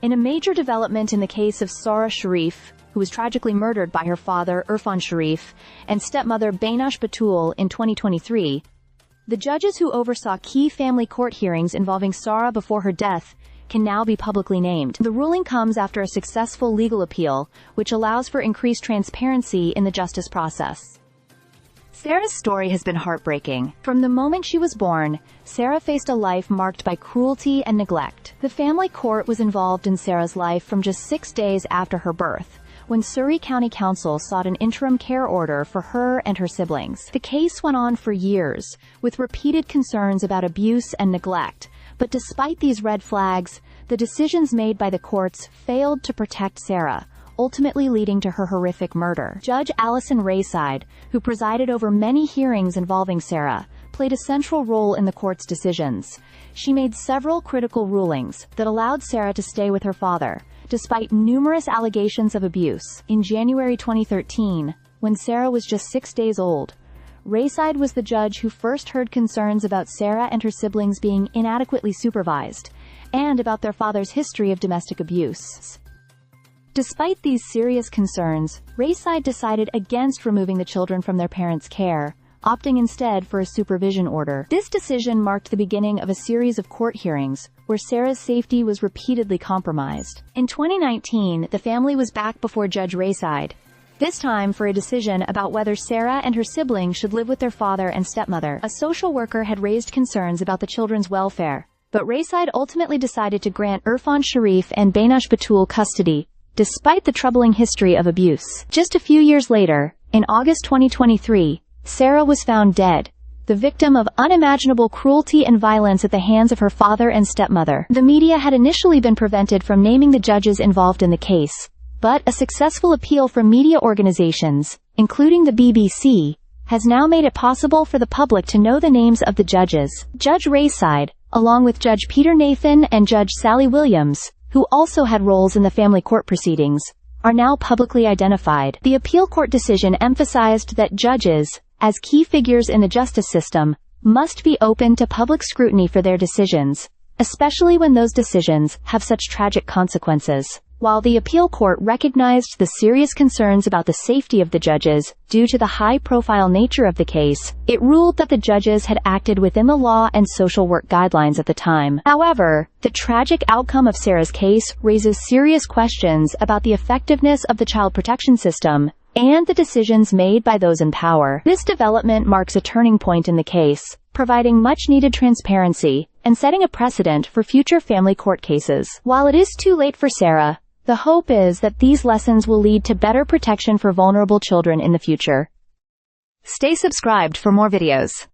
In a major development in the case of Sara Sharif, who was tragically murdered by her father, Irfan Sharif, and stepmother Beinash Batul in 2023, the judges who oversaw key family court hearings involving Sara before her death can now be publicly named. The ruling comes after a successful legal appeal, which allows for increased transparency in the justice process. Sara's story has been heartbreaking. From the moment she was born, Sara faced a life marked by cruelty and neglect. The family court was involved in Sara's life from just 6 days after her birth, when Surrey County Council sought an interim care order for her and her siblings. The case went on for years, with repeated concerns about abuse and neglect, but despite these red flags, the decisions made by the courts failed to protect Sara, ultimately leading to her horrific murder. Judge Alison Rayside, who presided over many hearings involving Sara, played a central role in the court's decisions. She made several critical rulings that allowed Sara to stay with her father, despite numerous allegations of abuse. In January 2013, when Sara was just 6 days old, Rayside was the judge who first heard concerns about Sara and her siblings being inadequately supervised, and about their father's history of domestic abuse. Despite these serious concerns, Rayside decided against removing the children from their parents' care, opting instead for a supervision order. This decision marked the beginning of a series of court hearings, where Sara's safety was repeatedly compromised. In 2019, the family was back before Judge Rayside, this time for a decision about whether Sara and her siblings should live with their father and stepmother. A social worker had raised concerns about the children's welfare, but Rayside ultimately decided to grant Irfan Sharif and Beinash Batul custody, despite the troubling history of abuse. Just a few years later, in August 2023, Sara was found dead, the victim of unimaginable cruelty and violence at the hands of her father and stepmother. The media had initially been prevented from naming the judges involved in the case, but a successful appeal from media organizations, including the BBC, has now made it possible for the public to know the names of the judges. Judge Rayside, along with Judge Peter Nathan and Judge Sally Williams, who also had roles in the family court proceedings, are now publicly identified. The appeal court decision emphasized that judges, as key figures in the justice system, must be open to public scrutiny for their decisions, especially when those decisions have such tragic consequences. While the appeal court recognized the serious concerns about the safety of the judges due to the high-profile nature of the case, it ruled that the judges had acted within the law and social work guidelines at the time. However, the tragic outcome of Sara's case raises serious questions about the effectiveness of the child protection system and the decisions made by those in power. This development marks a turning point in the case, providing much-needed transparency and setting a precedent for future family court cases. While it is too late for Sara, the hope is that these lessons will lead to better protection for vulnerable children in the future. Stay subscribed for more videos.